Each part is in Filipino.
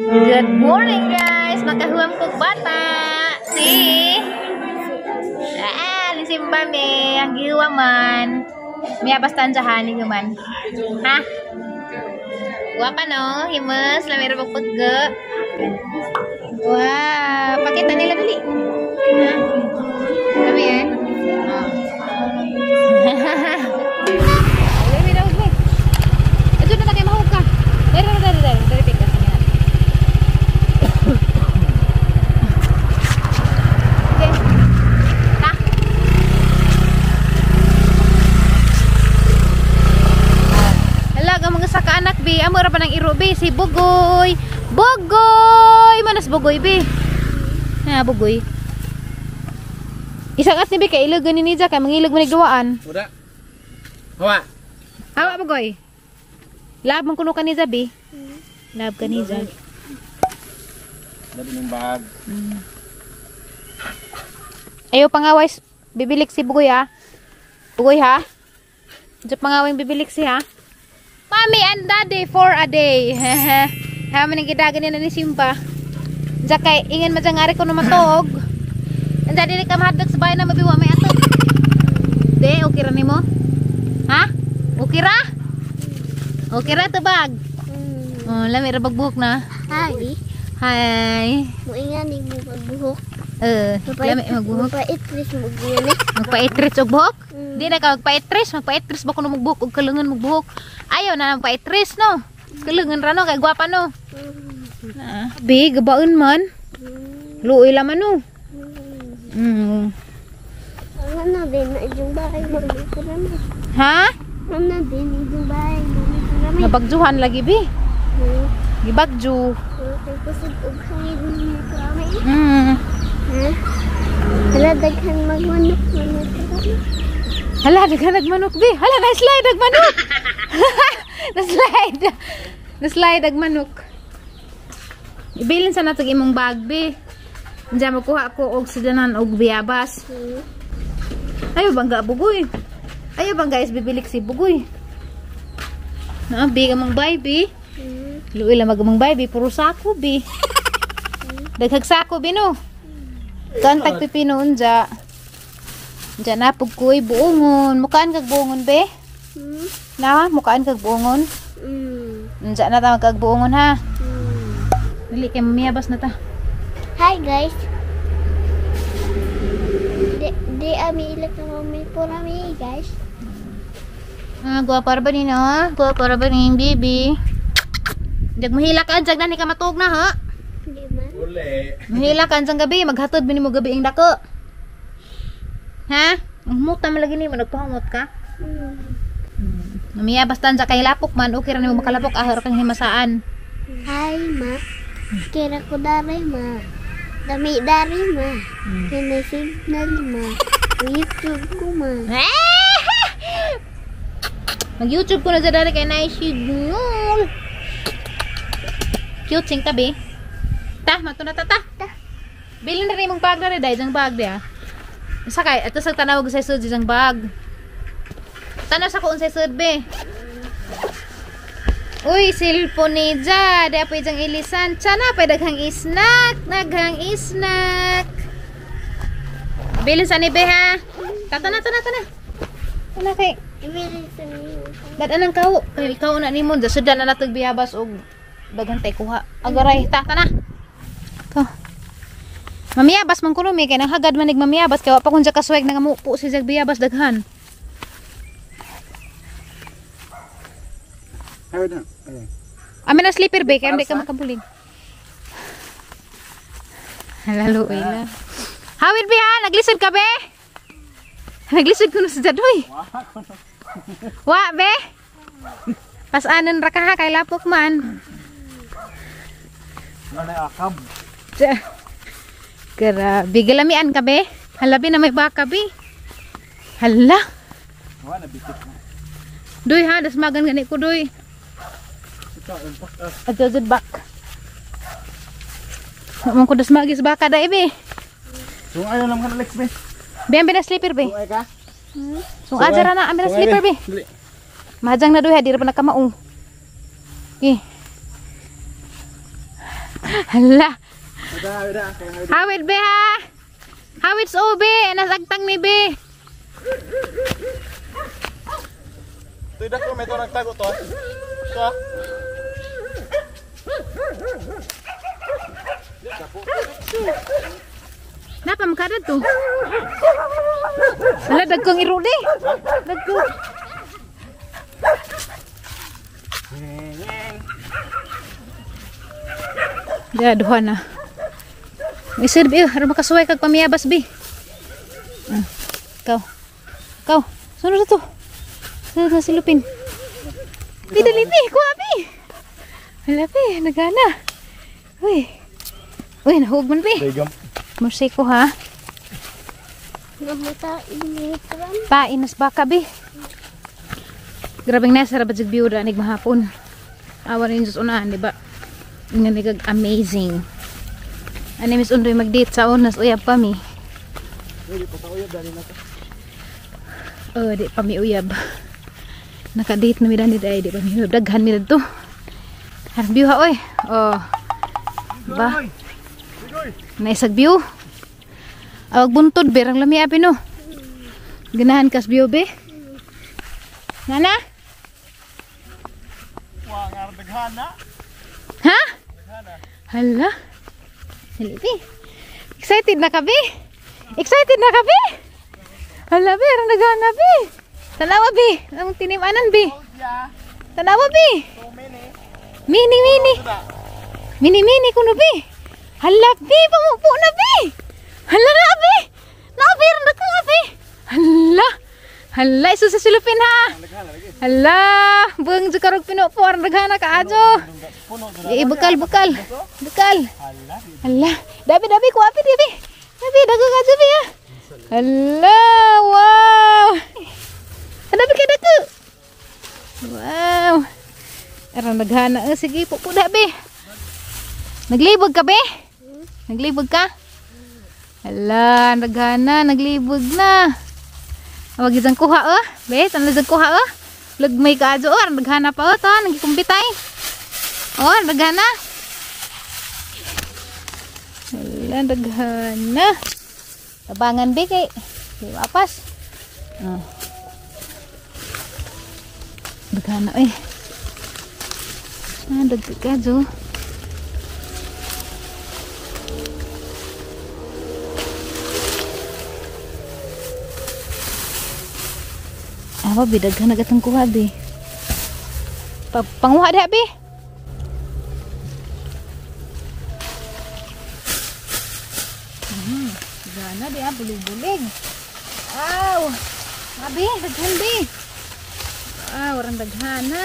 Good morning guys, makahuam kong bata. Si ni Simba me ang gihuaman. Miyabas tanjahan ni human. Ha? Guapa no, himes lamir pagpegge. Wah, pakita nila dali. Ha? Kami ya. Amo ra pa ng iro be si Bugoy. Bugoy, manas Bugoy be. Na Bugoy. Isang as ni be kay ilog ni Niza kay mangilog manig duwaan. Uda. Hawa. Hawa Bugoy. Lab man kuno ka ni Zabi. Lab ka ni Zab. Dali ng bag. Ayo pangaway bibilik si Bugoy ha. Bugoy ha. Diyan pangaway bibilik si ha. Mami and daddy for a day. Ha man kita ganyan ni Simba. Jakay ingin majangari ko no matog. Anda dili ka mahadlok sa bahay na mabiwa may ato. De, okay ra nimo? Ha? Okay ra? Okay ra tubag. Oh, lami ra bagbuhok na. Hi. Hi. Muingan ni mo magbuhok. Lami magbuhok. Magpa-itris mo gani. Magpa-itris og buhok? Di na ka magpa-itris, magpa-itris ba kuno magbuhok og kalungan magbuhok. Ayaw na magpa-itris no. Kalungan ra no kay gwapa no. Big gabaon man. Luoy laman no. Ano na din na yung bahay mo dito naman. Ha? Ano na din yung bahay mo dito naman. Nabagjuhan lagi bi. Gibagju. Kusog og hangin mo kami. Ha? Hala daghan magmanok manok. Hala daghan nagmanok bi. Hala na slide nagmanok. Na-slide ag manok. Ibilin sa natag imong bag bi. Diyan makuha ko og sidanan og biyabas. Ayo bangga Bugoy. Ayo bang guys bibilik si Bugoy. Na bi among baby. Luoy lang magamang baby puro sako bi. Daghag sako bi no. Kantag pipino unja. Diyan na pugkoy buongon. Mukaan kag buongon be. Na, mukaan kag buongon. Diyan na ta magkag buongon ha. Dili kay mamiyabas na ta. Hi guys. Di ami ilak na mami po nami guys. Gua para ba ni na? Gua para ba ni baby? Dag mahila ka anjag na ni ka matug na ha. Di man. Uli. Mahila ka anjang gabi maghatod bini mo gabi ang dako. Ha? Ang muta man lagi ni mo nagpahamot ka. Mamiya basta sa kay lapok man okay ra nimo makalapok ahor kang himasaan. Hi ma. Kira ko dari ma. Dami dari ma. Kini signal ma. YouTube ko ma. Mag-YouTube ko na sa dari kay na signal. Cute sing tabi. Ta, mato na ta. Bilin na rin mong bag na rin dahil jang bag dia. Sakay, ito sa tanawag sa sud jang bag. Tanaw sa kuon sa sud be. Uy, cellphone ni Ja, di apa jang ilisan. Sana pa daghang snack, naghang snack. Bilin sa ni be ha. Tana. Ana kay Ibili sa niyo. dadan kau. Kay ikaw na nimo da sudan na natag biyabas og daghan tay kuha. Agaray ta tana. Ko. Mamiyabas man kuno mi kay nang hagad man nig mamiyabas kay wa pa kun ja kasweg nga mupo si jag biyabas daghan. Hawa na. Amin na sleeper be kay hindi ka makabulig. Halalo ila. Hawid be ha, naglisod ka be? Naglisod kuno sa jadoy. Wa be? Pasanan ra ka ha kay lapok man. Nanay akam. Grabe, galamian ka be? Halabi na may baka be? Hala. Hawa na bitik na. Doy ha, dasmagan gani ko doy. Adjusted back. Naman ko dasmagis baka da be. So ayaw lang ka Alex be. Biyan na sleeper be. Suway ka? So aja na ambil sleeper be. Mahajang na doy ha, di ra pa nakamaong. Hala. Ada. Hawid be ha. Hawid so be. Nasagtang ni be. Tidak ko may to nagtago to. So. Napa makada to? Hala dagkong iro di. Dagko. Ya duha na. Isir bi, harus makasuway kag pamiyabas bi. Kau. Sunod to. Sunod na silupin. Bi dali bi, kuha bi. Hala bi, nagana. Uy, nahug man bi. Dagam. Musiko ha. Namuta initran. Painas baka bi. Grabing nasa rabad sig biuda nig mahapon. Awan rin Diyos unahan, di ba? Nga nagag amazing. Ani mis undoy mag-date sa unas uyab pa mi. Di pa uyab dali na to. Oh, di pa mi uyab. Naka-date na mi dani day, di pa mi uyab. Daghan mi dito. Harap view ha oy. Oh. Ba? Naisag view. Awag buntod berang lami abi no. Ganahan kas view be. Nana? Wah, ngarep daghana. Ha? Hala. Halibi. Excited na ka, be? Excited na ka, be? Hala, be. Arang nagana, be. Tanawa, be. Ang tinimanan, be. Tanawa, be. Mini. Mini kuno, be. Hala, be. Pamupo na, be. Hala na, be. Be. Arang nagana, be. Hala. Isu sa silupin, ha. Hala. Buang jukarog pinupo. Arang nagana ka, ajo. Bekal. Allah, dabi ku api dia, dabi dagu aja bi ya. Allah, wow. Dabi ka dagu. Wow. Arang naghana sige pupo da bi. Naglibog ka be? Naglibog ka? Allah, naghana, naglibog na. Awag isang kuha be, tanla isang kuha Lagmay ka ajo arang naghana pa ta, nagikumpitay. Oh, naghana. Wala, naghana. Tabangan be kay. Di wapas. Naghana eh. Dagka jo. Apa bidaghan nagatang kuha be. Panguha dah be. Gana dia bulig-bulig. Wow. Abi, daghan be. Orang daghana.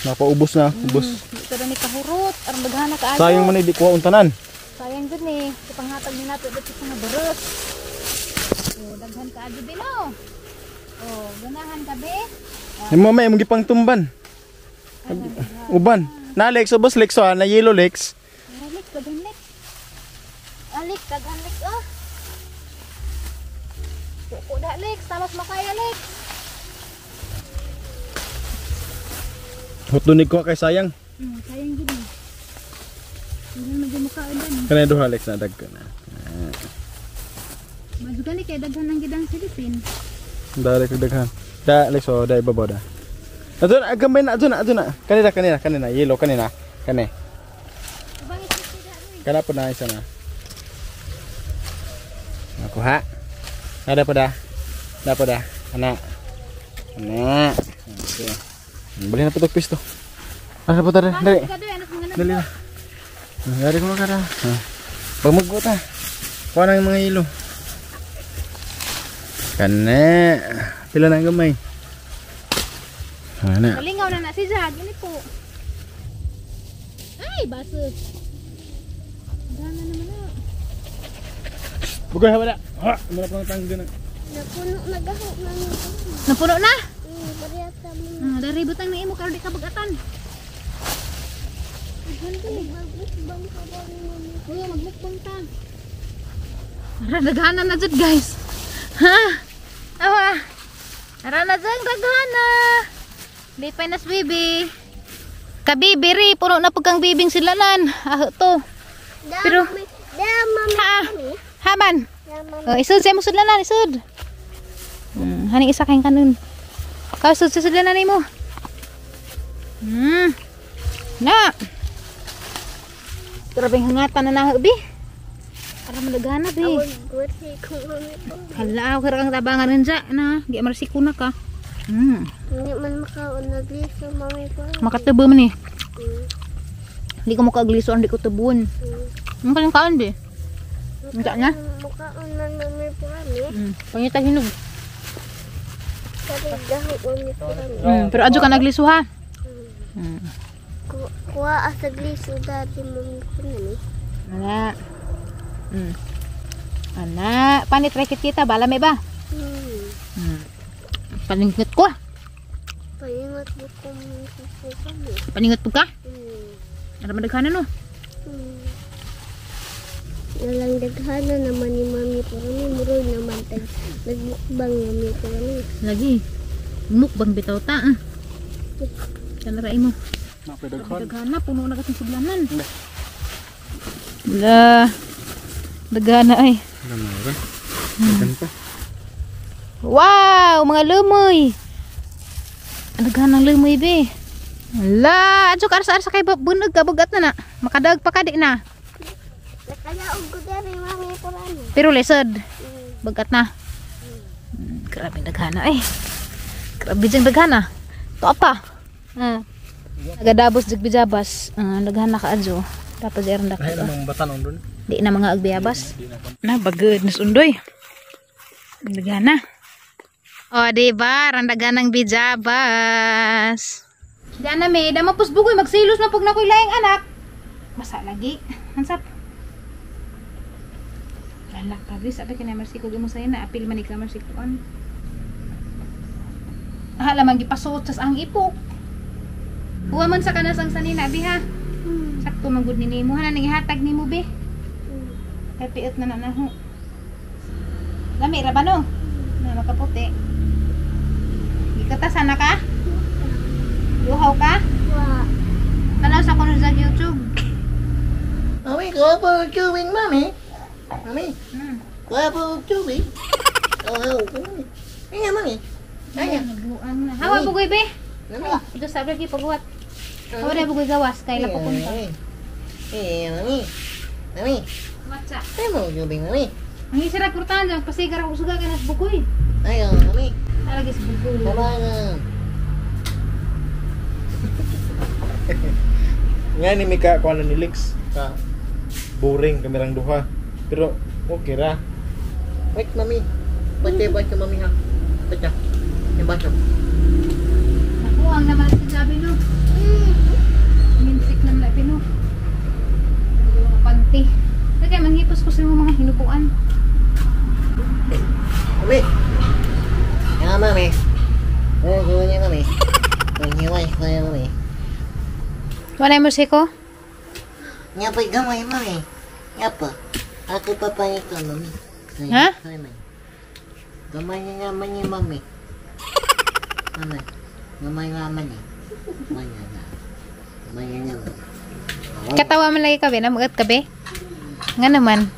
Napaubos na, ubos. Ito na ni kahurot, arang daghana ka. Sayang man di kuha untanan. Sayang gud ni, panghatag ni nato dito sa barot. Oh, daghan ka adi bilaw. Oh, ganahan ka be. Mo may imong gipang tumban. Uban. Na Lex, ubos Lex na yellow Lex. Alik, daghan Lex. Alik, daghan Lex oh. Puko da Lex, talos makaya Lex. Hutunig ko kay sayang. Sayang gid ni. Hindi mo makaon dan. Kana duha Lex na dagkan na. Madugali kay daghan nang gidang silipin. Dari kag daghan. Da Lex oh, da ibabaw da. Adun agambay na adun na. Kanina yellow kanina. Kani. Kana po na isa na. Aku ha. Ada pada. Anak. Oke. Beli na putok pisto. Ada putar dari. Dali na. Dari ko kada. Pamuggo ta. Kuha na yung mga ilo. Kana. Pila na gamay. Ana. Kalingaw na si Jag, ini po. Ay, baso. Gana naman na. Bukan wala. Ha, muna pang tangga na. Napuno nagahok na nito. Napuno na? Bariyata mo. Dari butang na imo karon di ka bagatan. Magbukbang ka ba mo? Oo, magbukbang ta. Ara daghana na jud guys. Ha? Awa. Ara na jud daghana. Di pa nas baby. Kabibiri, puno na pagkang bibing silalan. To. Pero, Mami. haman. Mami. Oh, isud siya mo sudlanan, isud. Haning isa kayong kanun. Kasud sa sudlanan mo. Na. Grabing hangatan na nahubi. Para malagana, be. Hala, ako kang tabangan rin dyan, na. Di marsiko na ka. Hindi man makaon nagliso, mami ko. Makatubo man eh. Hindi ko makagliso, hindi ko tubun. Ano ka yung kaon, be? Hindi na? Makaon na mami po kami. Pangita hinog. Sabi dahil mami po kami. Pero adyo ka nagliso, ha? Kuha asa gliso dati mami ko kami. Ana. Ana, panit rakit kita, bala may ba? Paningot ko. Paningot mo ko po kami. Paningot po ka? Ano madaghanan no? Nalang daghana naman ni mami po kami. Muro naman nagmukbang mami po kami. Lagi. Mukbang bitaw ta. Kanaray mo. Napedaghan. Daghana, puno na katong suglanan. Wala. Daghana ay. Ganaran. Dagan pa. Wow, mga lumoy. Daghanang lumoy be. Wala, adyo ka arsa kay bunog ka bugat na na. Makadag pa ka di na. Nakalaog ko dali mami po kami. Pero lesod. Bagat na. Grabe daghana ay. Grabe jang daghana. To apa? Nagadabos jig bijabas. Daghana ka adyo. Tapos iron dak. Ay namang batanon doon. Di na mga agbiyabas. Na bagod nas undoy. Daghana. O diba, randagan ng bijabas. Diyan na may, damapos bugoy, magsilos na pag nakoy layang anak. Masa lagi. Hansap. Lalak ka, sabi ka na marsiko mo sa'yo na apil manik na marsikoan. Hala, magipasot sa ang ipok. Huwa man sa kanasang sanina, bi ha. Sakto magud ni mo, hanan ihatag ni mo, bi. Kay piot na nanaho. Lami, rabano. Na makaputi. Ikata sana ka? Luhaw ka? Wa. Ano sa kuno sa YouTube? Mami, kuha po tubig, mami. Mami, kuha po tubig. Oh, mami. Ayan, mami. Ayan. Nagluan na. Hawa bugoy be. Mami. Ito sa lagi pagbuhat. Hawa na bugoy gawas kay lapupunta. Eh, mami. Mami, Matsa. kuha mo tubig, mami. Ang isira kurtan jang pasigar ako suga kana bugoy. Ayan, mami. Lagi sa bugoy. Bye-bye. Nga ni Mika kuha na ni Lex. Ka boring kamerang duha. Pero okay ra. Wait, mami. Baca, mami, ha. Baca. Yang baca. Ako ang naman sa sabi no. Minsik na mala pino. Yung panty. Kaya manghipos ko sa mga hinupuan. Mami. Ya, mami. Oh, kuha niya, mami. Kuha niya, mami. Wala mo siko? Nyapa gamay, mami. Nyapa. Ako papayito, mami. Ha? Gamay niya naman niya, mami. Mami. Gamay naman niya. Gamay niya na. Gamay niya naman. Katawa man lagi ka be, na magat ka be. Nga naman.